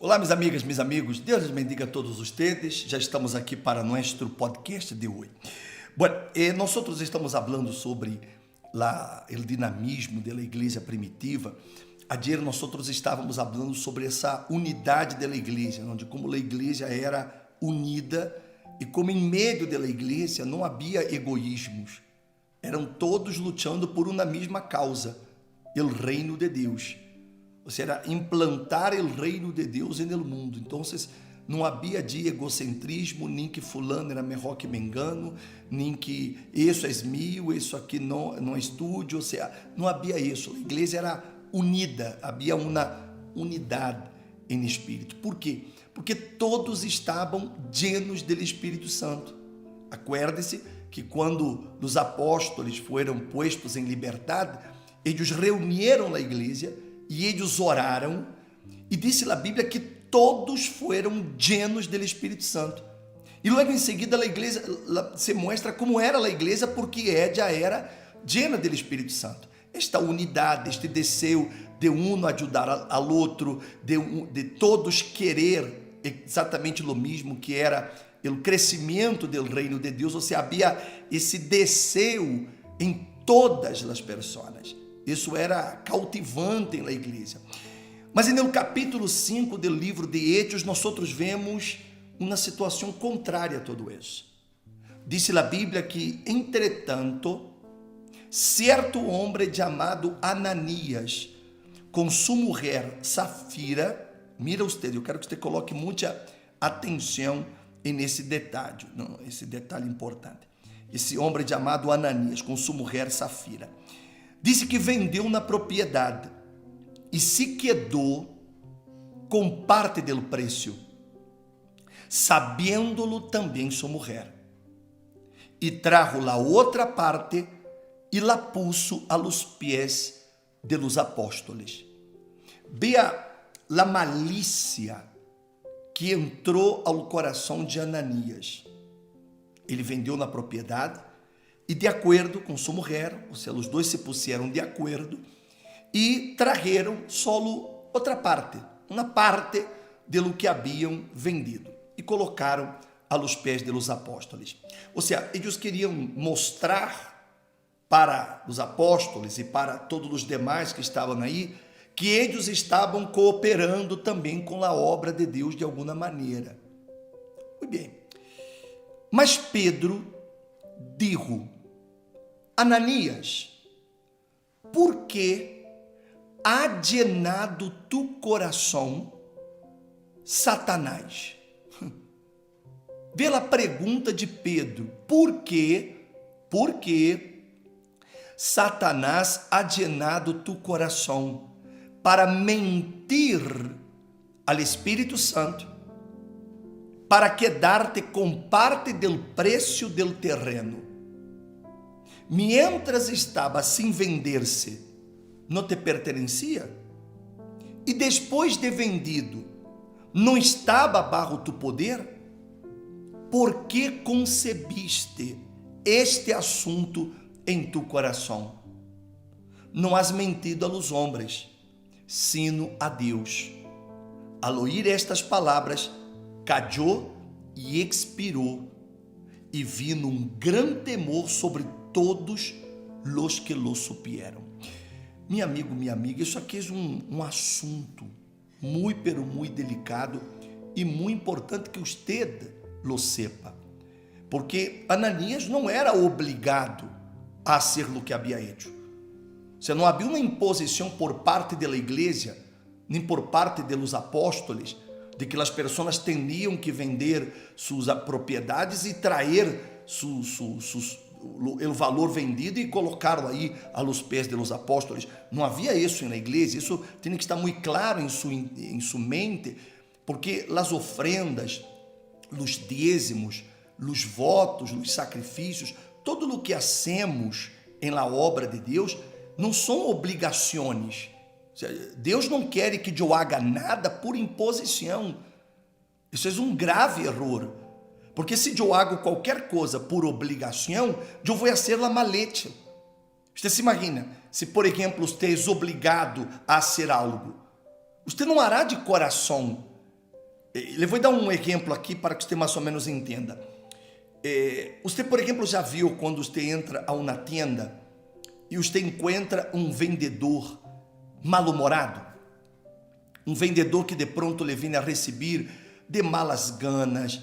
Olá, minhas amigas, meus amigos, Deus les bendiga a todos ustedes. Já estamos aqui para nosso podcast de hoje. Bueno, nosotros estamos falando sobre o dinamismo da igreja primitiva. Ayer nosotros estávamos falando sobre essa unidade da igreja, onde como a igreja era unida e como em meio da igreja não havia egoísmos. Eram todos lutando por uma mesma causa, o reino de Deus. Ou seja, implantar o reino de Deus no mundo. Então, não havia de egocentrismo, nem que fulano era melhor que mengano, nem que isso é meu, isso aqui não é tudo. Ou seja, não havia isso. A igreja era unida, havia uma unidade em espírito. Por quê? Porque todos estavam llenos do Espírito Santo. Acuerde-se que quando os apóstolos foram postos em liberdade, eles reuniram a igreja e eles oraram, e disse a Bíblia que todos foram llenos do Espírito Santo. E logo em seguida a igreja se mostra como era a igreja, porque já era llena do Espírito Santo. Esta unidade, este desejo de um ajudar ao outro, de todos querer exatamente o mesmo, que era o crescimento do reino de Deus. Ou seja, havia esse desejo em todas as pessoas. Isso era cautivante na igreja. Mas no capítulo 5 do livro de Hechos, nós vemos uma situação contrária a tudo isso. Diz a Bíblia que, entretanto, certo homem chamado Ananias, com sua mulher Safira, mira usted, eu quero que você coloque muita atenção nesse detalhe, esse detalhe importante. Esse homem chamado Ananias, com sua mulher Safira, disse que vendeu na propriedade e se quedou com parte do preço, sabendo-lo também sua mulher. E trajo la outra parte e la puso a los pies de los apóstoles. Vea la malícia que entrou ao coração de Ananias. Ele vendeu na propriedade e, de acordo com sua mulher, ou seja, os dois se puseram de acordo e trajeron solo outra parte, uma parte de lo que haviam vendido, e colocaram a los pés de los apóstolos. Ou seja, eles queriam mostrar para os apóstolos e para todos os demais que estavam aí que eles estavam cooperando também com a obra de Deus de alguma maneira. Muito bem. Mas Pedro dijo: Ananias, por que ha llenado tu coração Satanás? Vê a pergunta de Pedro: por que Satanás ha llenado tu coração para mentir ao Espírito Santo, para quedar-te com parte do preço do terreno? Mientras estava sem vender-se, não te pertencia? E depois de vendido, não estava bajo tu poder? Por que concebiste este assunto em tu coração? Não has mentido a los hombres, sino a Deus. Al oír estas palavras, cayó e expirou, e vino um grande temor sobre todos os que lo supieron. Meu amigo, minha amiga, isso aqui é um assunto muito delicado e muito importante que você lo sepa, porque Ananias não era obrigado a fazer o que havia hecho. Você não havia uma imposição por parte da igreja, nem por parte dos apóstolos, de que as pessoas tinham que vender suas propriedades e trazer o valor vendido e colocá-lo aí a los pés de los apóstolos. Não havia isso na igreja. Isso tem que estar muito claro em sua mente, porque as ofrendas, os dízimos, os votos, os sacrifícios, todo o que hacemos em la obra de Deus não são obrigações. Deus não quer que eu haga nada por imposição. Isso é um grave erro. Porque se eu hago qualquer coisa por obrigação, eu vou fazer la maleta. Você se imagina, se por exemplo você é obrigado a fazer algo, você não hará de coração Le vou dar um exemplo aqui para que você mais ou menos entenda. Você, por exemplo, já viu quando você entra a uma tienda e você encontra um vendedor mal-humorado? Um vendedor que de pronto lhe vem a receber de malas ganas,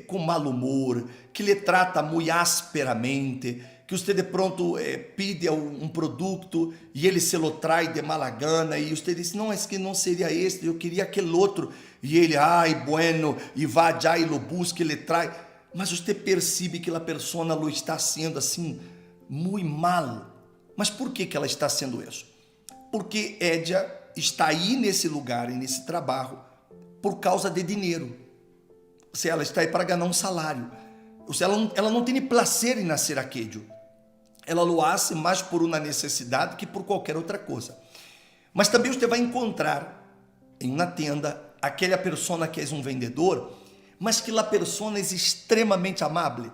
com mau humor, que lhe trata muito asperamente, que você de pronto pede um produto e ele se lo trai de mala gana e você diz, não, é que não seria este, eu queria aquele outro. E ele, ai, bueno, e vai já e lo busca e lhe trai. Mas você percebe que a pessoa lo está sendo assim, muito mal. Mas por que ela está sendo isso? Porque ela está aí nesse lugar, nesse trabalho, por causa de dinheiro. Ou seja, ela está aí para ganhar um salário. Ou seja, ela não tem prazer em nascer aqui. Ela lo hace mais por uma necessidade que por qualquer outra coisa. Mas também você vai encontrar em uma tenda aquela pessoa que é um vendedor, mas que a pessoa é extremamente amável,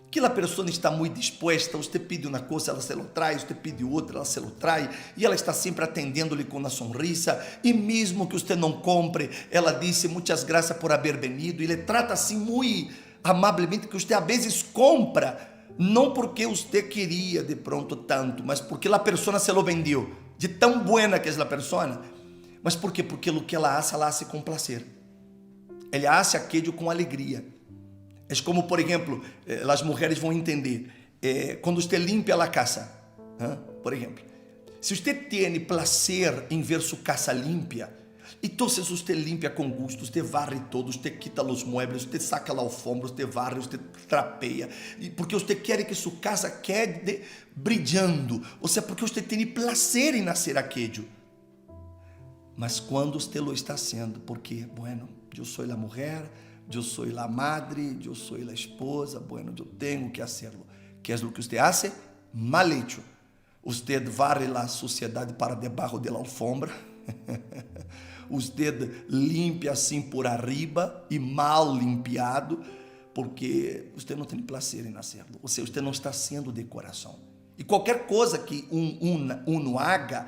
que a pessoa está muito disposta, você pede uma coisa, ela se lo traz, você pede outra, ela se lo traz, e ela está sempre atendendo-lhe com uma sonrisa, e mesmo que você não compre, ela disse, muitas graças por haber venido, e lhe trata assim muito amavelmente, que você às vezes compra, não porque você queria de pronto tanto, mas porque a pessoa se lo vendeu, de tão buena que é a pessoa. Mas por quê? Porque o que ela hace com prazer. Ela hace aquilo com alegria. É como, por exemplo, as mulheres vão entender, quando você limpa a casa, por exemplo, se você tem prazer em ver sua casa limpa, então você limpa com gosto, você varre todo, você quita os muebles, você saca a alfombra, você varre, você trapeia, porque você quer que sua casa quede brilhando, ou seja, porque você tem prazer em nascer aquilo. Mas quando você lo está sendo, porque, bueno, eu sou a mulher, eu sou a madre, eu sou a esposa, bueno, eu tenho que hacerlo. Que é o que você hace? Mal hecho. Você varre a sociedade para debaixo da alfombra, você limpa assim por arriba e mal limpiado, porque você não tem prazer em hacerlo. Ou seja, você não está sendo de coração. E qualquer coisa que uno haga,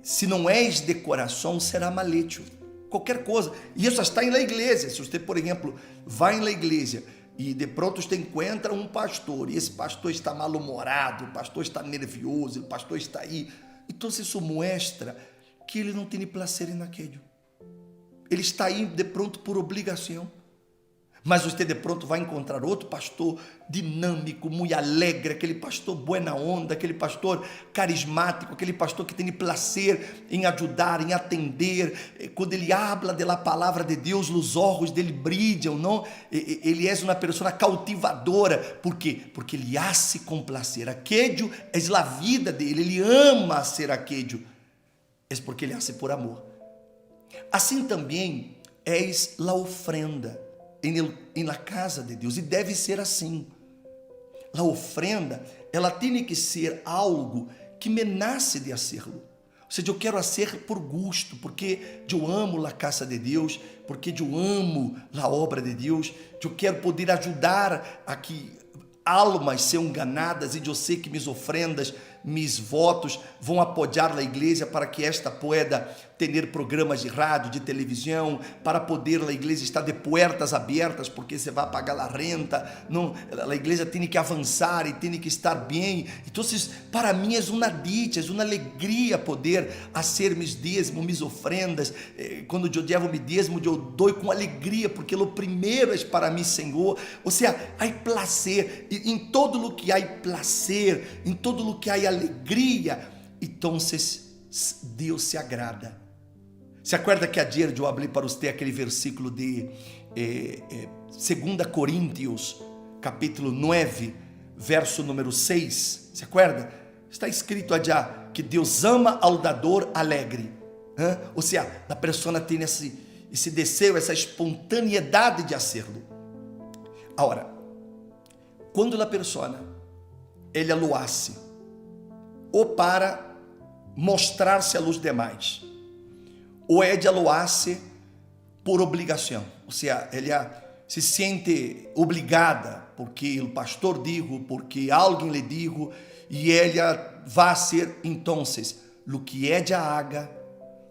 se não és de coração, será mal hecho. Qualquer coisa. E isso está na igreja. Se você, por exemplo, vai na igreja e de pronto você encontra um pastor, e esse pastor está mal-humorado, o pastor está nervioso, o pastor está aí, então isso mostra que ele não tem prazer naquilo. Ele está aí de pronto por obrigação. Mas você de pronto vai encontrar outro pastor dinâmico, muito alegre, aquele pastor buena onda, aquele pastor carismático, aquele pastor que tem prazer em ajudar, em atender. Quando ele habla da palavra de Deus, os olhos dele brilham, não? Ele é uma pessoa cautivadora. Por quê? Porque ele hace com prazer. Aquilo é a vida dele, ele ama ser aquilo. É porque ele hace por amor. Assim também és a ofrenda em la casa de Deus, e deve ser assim. A ofrenda, ela tem que ser algo que me nasce de hacerlo. Ou seja, eu quero hacer por gosto, porque eu amo a casa de Deus, porque eu amo a obra de Deus, eu quero poder ajudar a que almas sejam ganadas, e eu sei que minhas ofrendas, mis votos vão apoiar a igreja para que esta pueda ter programas de rádio, de televisão, para poder a igreja estar de portas abertas, porque você vai pagar a renta, não, a igreja tem que avançar e tem que estar bem. Então, para mim é uma dicha, é uma alegria poder fazer mis dízimos, mis ofrendas. Quando eu devo me dízimo, eu dou com alegria, porque o primeiro é para mim, Senhor. Ou seja, há prazer, e em todo o que há prazer, em todo o que há alegria, então Deus se agrada. Se acorda que ayer eu abri para você aquele versículo de 2 Coríntios, capítulo 9, verso número 6. Se acorda? Está escrito allá que Deus ama ao dador alegre. Ou seja, a pessoa tem esse desejo, essa espontaneidade de hacerlo. Agora, quando a pessoa ela lo hace ou para mostrar-se a los demais, ou ella lo hace por obrigação, ou seja, ela se sente obrigada porque o pastor dijo, porque alguém lhe dijo, e ela vai ser, então, o que ella haga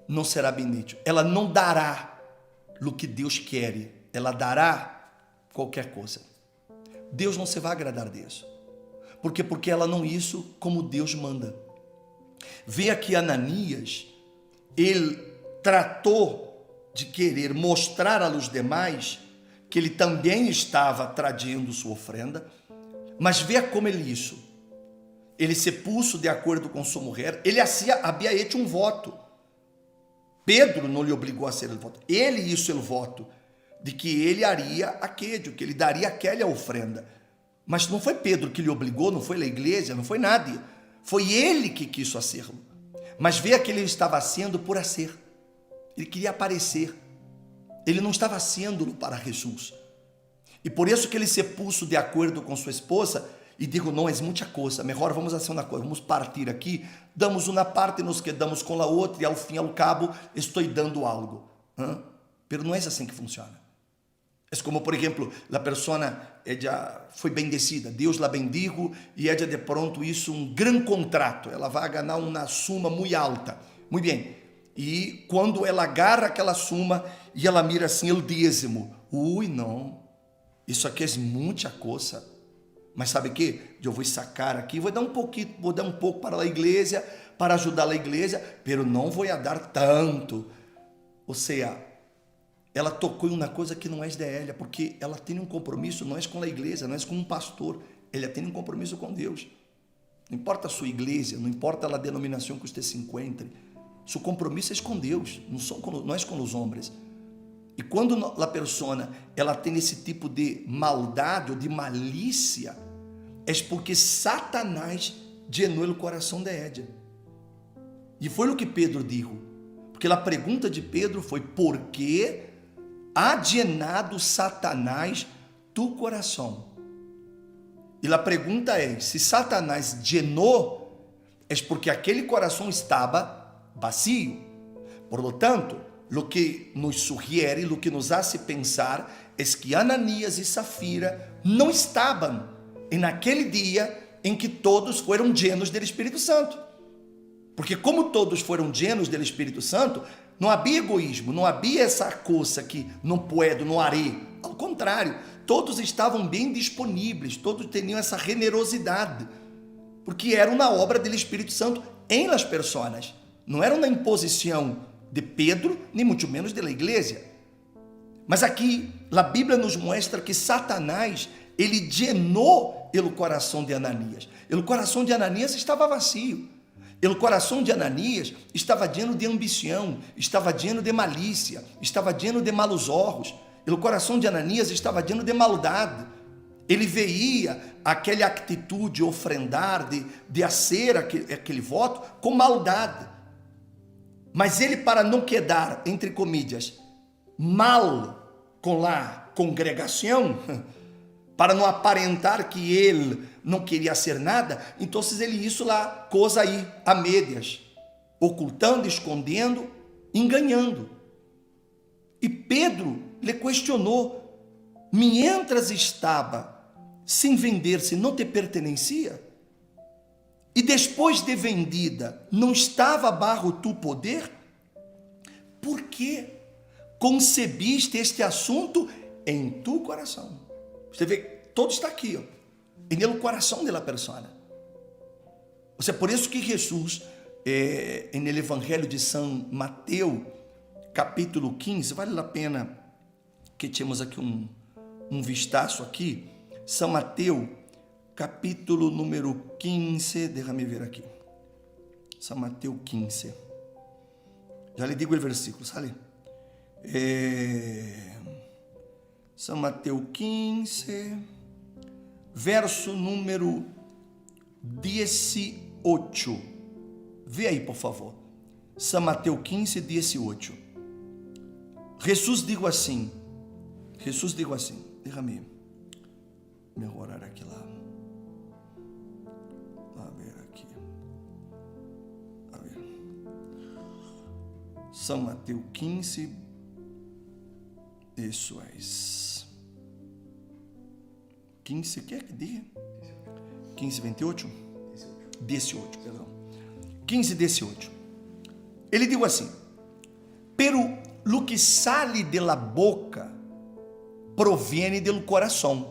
não será bem dicho. Ela não dará o que Deus quer, ela dará qualquer coisa. Deus não se vai agradar disso. Por quê? Porque ela não isso como Deus manda. Vê aqui Ananias, ele tratou de querer mostrar aos demais que ele também estava trazendo sua oferenda, mas vê como ele isso. Ele se puso de acordo com sua mulher, ele havia hecho um voto. Pedro não lhe obrigou a ser o voto, ele hizo o voto de que ele haria aquele, que ele daria aquela oferenda. Mas não foi Pedro que lhe obrigou, não foi a igreja, não foi nada. Foi ele que quis fazê-lo. Mas vê que ele estava sendo por ser. Ele queria aparecer. Ele não estava sendo para Jesus. E por isso que ele se puso de acordo com sua esposa e digo, não, é muita coisa, melhor vamos fazer uma coisa, vamos partir aqui, damos uma parte e nos quedamos com a outra e ao fim e ao cabo estou dando algo. Pero não é assim que funciona. É como, por exemplo, a pessoa foi bendecida, Deus la bendigo e ela de pronto hizo um grande contrato, ela vai ganhar uma suma muito alta, muito bem, e quando ela agarra aquela suma e ela mira assim o dízimo, não, isso aqui é muita coisa, mas sabe o que? Eu vou sacar aqui, vou dar um pouco para a igreja, para ajudar a igreja, pero não vou dar tanto, ou seja, ela tocou em uma coisa que não é dela, porque ela tem um compromisso, não é com a igreja, não é com um pastor, ela tem um compromisso com Deus. Não importa a sua igreja, não importa a denominação que você se encontre, seu compromisso é com Deus, não é com os homens. E quando a pessoa ela tem esse tipo de maldade ou de malícia, é porque Satanás llenou o coração de ella. E foi o que Pedro disse, porque a pergunta de Pedro foi: por que ha llenado Satanás tu coração? E a pergunta é: se Satanás llenou, é porque aquele coração estava vazio. Por lo tanto, o que nos sugere, o que nos hace pensar, é que Ananias e Safira não estavam naquele dia em que todos foram llenos do Espírito Santo. Porque como todos foram llenos do Espírito Santo, não havia egoísmo, não havia essa coisa que não puedo, não harei. Ao contrário, todos estavam bem disponíveis, todos tinham essa generosidade, porque era uma obra do Espírito Santo em las personas. Não era uma imposição de Pedro, nem muito menos da igreja. Mas aqui, a Bíblia nos mostra que Satanás, ele llenou o coração de Ananias. O coração de Ananias estava vazio. O coração de Ananias estava lleno de ambição, estava lleno de malícia, estava lleno de malos olhos. O coração de Ananias estava lleno de maldade. Ele veia aquela atitude de ofrendar, de fazer aquele voto com maldade. Mas ele, para não quedar, entre comillas, mal com a congregação, para não aparentar que ele não queria ser nada, então ele hizo lá coisa aí a médias, ocultando, escondendo, enganando. E Pedro lhe questionou: mientras estava sem vender-se, não te pertencia? E depois de vendida, não estava bajo tu poder? Por que concebiste este assunto em tu coração? Você vê, todo está aqui, no coração da pessoa. Ou seja, por isso que Jesus, no Evangelho de São Mateus, capítulo 15, vale a pena que temos aqui um vistaço aqui, São Mateus, capítulo número 15, deixa-me ver aqui, São Mateus 15, já lhe digo o versículo, sabe? São Mateus 15, verso número 18, vê aí por favor, São Mateus 15, 18, Jesus digo assim, deixa-me melhorar aqui lá, São Mateus 15, isso é 15, que diga? 15, 28? 18, perdão. 15, 18. Ele diz assim: pero lo que sale de la boca proviene del corazón,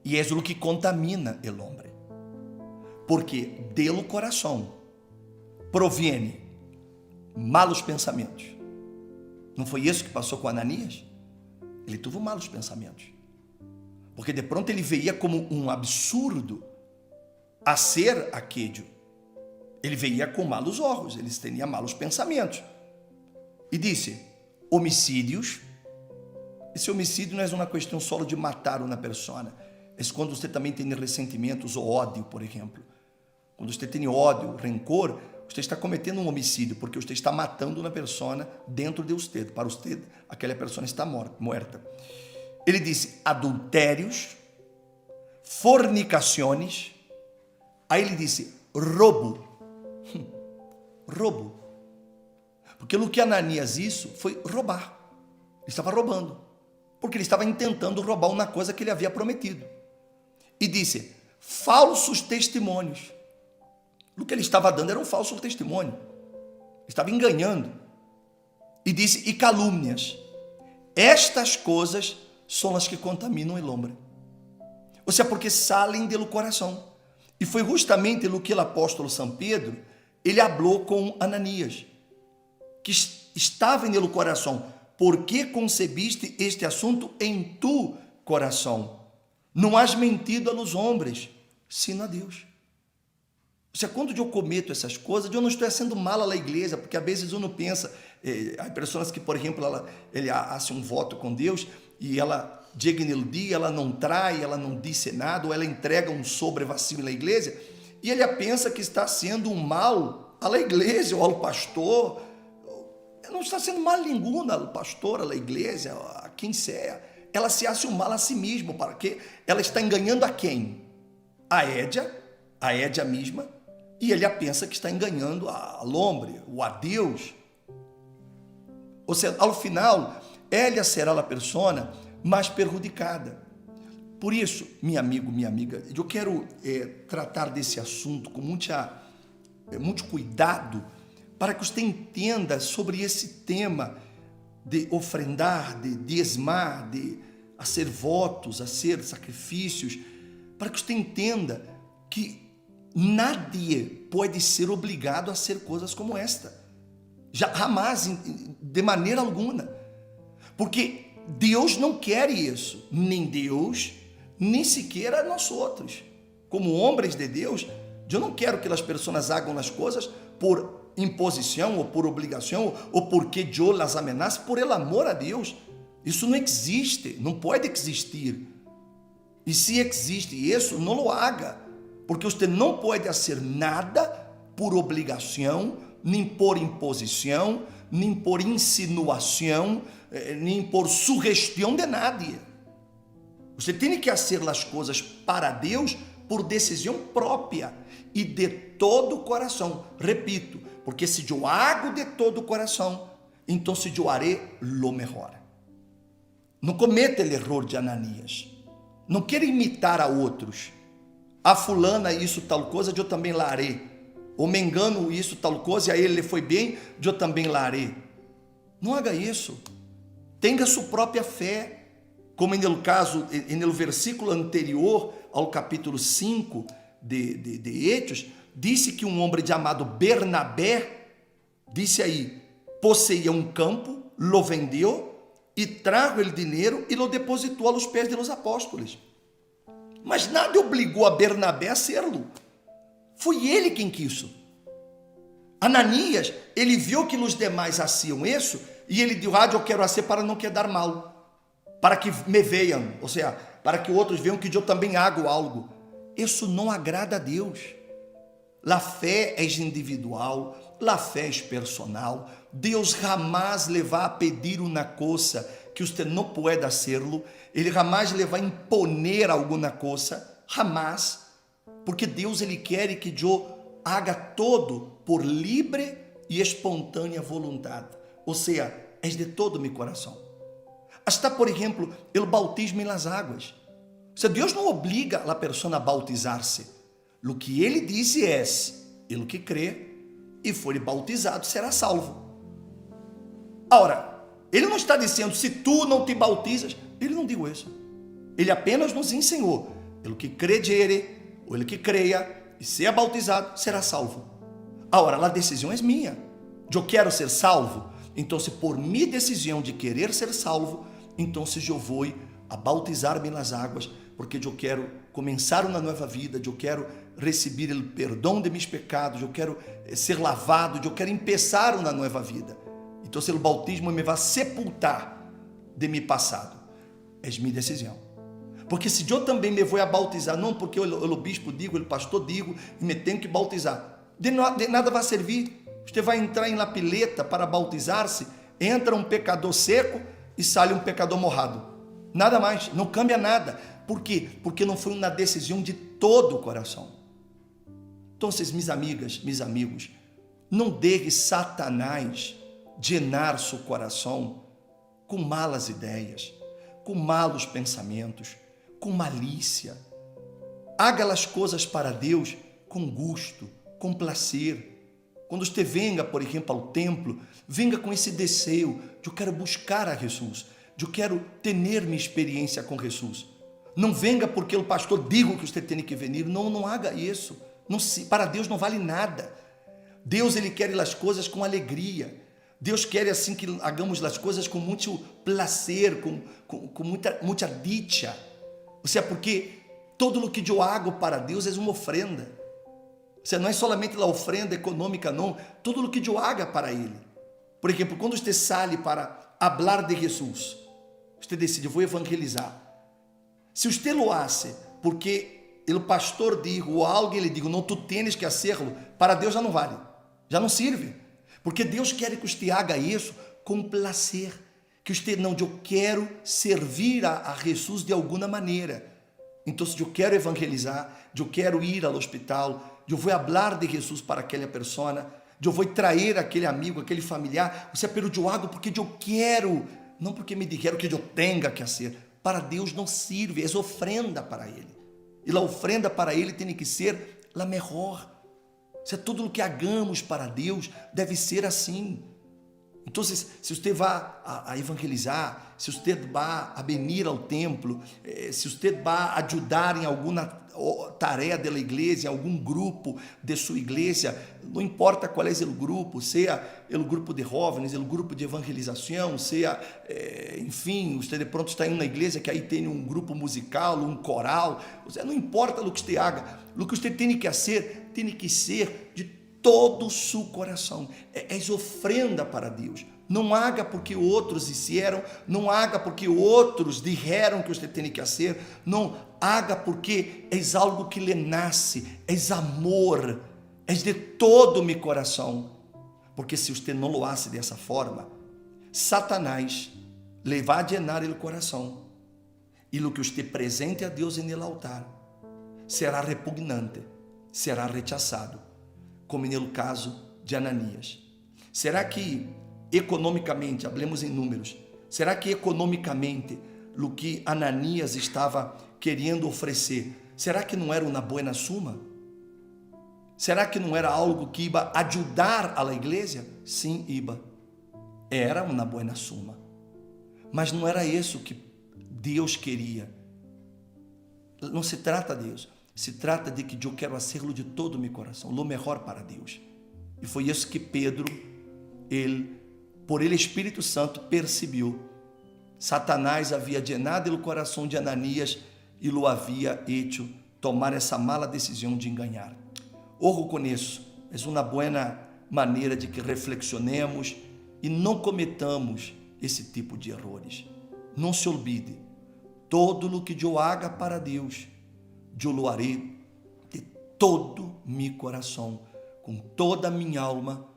y es lo que contamina el hombre, porque del coração proviene malos pensamentos. Não foi isso que passou com Ananias? Ele teve malos pensamentos, porque de pronto ele veia como um absurdo a ser aquello. Ele veia com malos olhos, ele tinha malos pensamentos. E disse, homicídios. Esse homicídio não é uma questão só de matar uma pessoa. É quando você também tem ressentimentos ou ódio, por exemplo. Quando você tem ódio, rancor, você está cometendo um homicídio, porque você está matando uma pessoa dentro de você. Para você, aquela pessoa está morta. Ele disse adultérios, fornicações. Aí ele disse roubo. Roubo. Porque o que Ananias isso foi roubar. Ele estava roubando. Porque ele estava tentando roubar uma coisa que ele havia prometido. E disse, falsos testemunhos. O que ele estava dando era um falso testemunho. Estava enganando. E disse, e calúnias. Estas coisas são as que contaminam o homem. Ou seja, porque saem do coração. E foi justamente o que o apóstolo São Pedro, ele falou com Ananias, que estava no coração. Por que concebiste este assunto em tu coração? Não has mentido a los homens, sino a Deus. Ou seja, quando eu cometo essas coisas, eu não estou sendo mal à igreja, porque às vezes uno pensa, há pessoas que, por exemplo, ele faz um voto com Deus e ela chega no dia, ela não trai, ela não disse nada, ou ela entrega um sobre vazio na igreja, e ele pensa que está sendo um mal à igreja ou ao pastor. Não está sendo mal nenhum ao pastor, à igreja, a quem seja. Ela se hace um mal a si mesmo, para que ela está enganando a quem? A Édia mesma, e ele pensa que está enganando ao homem, ou a Deus. Ou seja, ao final, ela será a pessoa mais perjudicada. Por isso, meu amigo, minha amiga, eu quero tratar desse assunto com muito cuidado, para que você entenda sobre esse tema de ofrendar, de diezmar, de fazer votos, fazer sacrifícios, para que você entenda que nadie pode ser obrigado a fazer coisas como esta. Jamais, de maneira alguma. Porque Deus não quer isso. Nem Deus, nem sequer nós outros. Como homens de Deus, eu não quero que as pessoas hagam as coisas por imposição ou por obrigação ou porque eu las amenace, por el amor a Deus. Isso não existe, não pode existir. E se existe isso, não lo haga, porque você não pode fazer nada por obrigação, nem por imposição, nem por insinuação, nem por sugestão de nadie. Você tem que fazer as coisas para Deus por decisão própria e de todo o coração. Repito, porque se eu hago de todo o coração, então eu harei lo melhor. Não cometa o erro de Ananias. Não queira imitar a outros. A fulana isso tal coisa, eu também larei. Ou me engano isso tal coisa, e a ele foi bem, eu também larei. Não haga isso. Tenha sua própria fé. Como no caso, no versículo anterior ao capítulo 5 de Hechos, disse que um homem chamado Bernabé, disse aí, possuía um campo, lo vendeu e trajo o dinheiro e lo depositou aos pés dos apóstolos. Mas nada obrigou a Bernabé a serlo. Foi ele quem quis. Ananias, ele viu que os demais faziam isso e ele disse, eu quero fazer para não quedar mal, para que me vejam, ou seja, para que outros vejam que eu também hago algo. Isso não agrada a Deus. A fé é individual, a fé é personal. Deus jamais lhe vai a pedir uma coisa que você não pode fazê-lo. Ele jamais lhe vai imponer alguma coisa, jamais. Porque Deus ele quer que eu haga todo por livre e espontânea vontade. Ou seja, é de todo meu coração. Hasta, por exemplo, o bautismo em las águas. Se Deus não obriga a pessoa a bautizar-se, o que ele diz é, ele que crê e for bautizado será salvo. Agora, Ele não está dizendo, se tu não te bautizas, ele não diz isso. Ele apenas nos ensinou, pelo que credere, ou ele que creia, e ser bautizado, será salvo. Agora, a decisão é minha. Eu quero ser salvo, então se por minha decisão de querer ser salvo, então se eu vou a bautizar-me nas águas, porque eu quero começar uma nova vida, eu quero receber o perdão de meus pecados, eu quero ser lavado, eu quero começar uma nova vida. Então, o bautismo me vai sepultar de meu passado. É minha decisão. Porque se eu também me vou a bautizar, não porque o bispo digo, o pastor digo, e me tenho que bautizar, de nada vai servir. Você vai entrar em la pileta para bautizar-se, entra um pecador seco e sai um pecador morrado. Nada mais, não cambia nada. Por quê? Porque não foi uma decisão de todo o coração. Então, minhas amigas, meus amigos, não deixe Satanás llenar seu coração com malas ideias, com malos pensamentos, com malícia. Haga as coisas para Deus com gosto, com prazer. Quando você venga, por exemplo, ao templo, venga com esse desejo de eu quero buscar a Jesus, de eu quero ter minha experiência com Jesus. Não venga porque o pastor diga que você tem que vir. Não haga isso. Não, para Deus não vale nada. Deus, ele quer as coisas com alegria. Deus quer assim que hagamos as coisas com muito prazer, com muita dicha. Ou seja, porque todo o que eu hago para Deus é uma ofrenda. Ou seja, não é somente a ofrenda econômica, não. Tudo o que eu haga para Ele. Por exemplo, quando você sai para falar de Jesus, você decide, vou evangelizar. Se você lo hace porque o pastor diz, ou alguém lhe diz, não, tu tens que hacerlo, para Deus já não vale, já não serve. Porque Deus quer que você haga isso com prazer. Que você, não, eu quero servir a Jesus de alguma maneira. Então, se eu quero evangelizar, eu quero ir ao hospital, eu vou falar de Jesus para aquela pessoa, eu vou trazer aquele amigo, aquele familiar, ou seja, pelo eu hago porque eu quero, não porque me disseram que eu tenha que fazer. Para Deus não serve, é ofrenda para Ele. E a ofrenda para Ele tem que ser a melhor. Se tudo o que hagamos para Deus deve ser assim. Então, se você vai a evangelizar, se você vai a venir ao templo, se você vai ajudar em alguma tarefa da igreja, em algum grupo de sua igreja, não importa qual é o grupo, seja o grupo de jovens, o grupo de evangelização, seja, enfim, você de pronto está em uma igreja que aí tem um grupo musical, um coral, não importa o que você haga, o que você tem que fazer, tem que ser de todo o seu coração. É ofrenda para Deus. Não haga porque outros fizeram, não haga porque outros disseram que você tem que fazer, não haga porque é algo que lhe nasce, é amor, é de todo o meu coração. Porque se você não lo hace dessa forma, Satanás lhe vai llenar o coração. E o que você presente a Deus no altar será repugnante, será rechazado, como no caso de Ananias. Será que economicamente, hablemos em números, será que economicamente o que Ananias estava querendo oferecer, será que não era uma boa suma? Será que não era algo que iba ajudar a igreja? Sim, iba. Era uma boa suma. Mas não era isso que Deus queria. Não se trata disso. Se trata de que eu quero fazê-lo de todo o meu coração, o melhor para Deus. E foi isso que Pedro, por ele Espírito Santo, percebeu. Satanás havia llenado o coração de Ananias e o havia hecho tomar essa mala decisão de enganar. Ojo com isso. É uma boa maneira de que reflexionemos e não cometamos esse tipo de erros. Não se olvide, todo o que eu haga para Deus, eu lo harei de todo meu coração, com toda a minha alma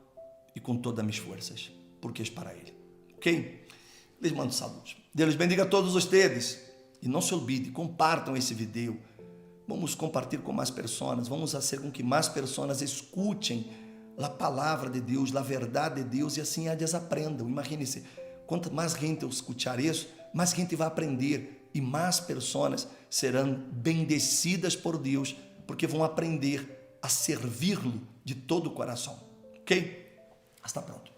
e com todas as minhas forças, porque é para Ele. Ok? Les mando saludos. Deus bendiga a todos vocês. E não se olvide, compartam esse vídeo. Vamos compartilhar com mais pessoas. Vamos fazer com que mais pessoas escutem a palavra de Deus, a verdade de Deus, e assim elas aprendam. Imagine-se, quanto mais gente escutar isso, mais gente vai aprender e mais pessoas serão bendecidas por Deus, porque vão aprender a servi-lo de todo o coração. Ok? Hasta pronto.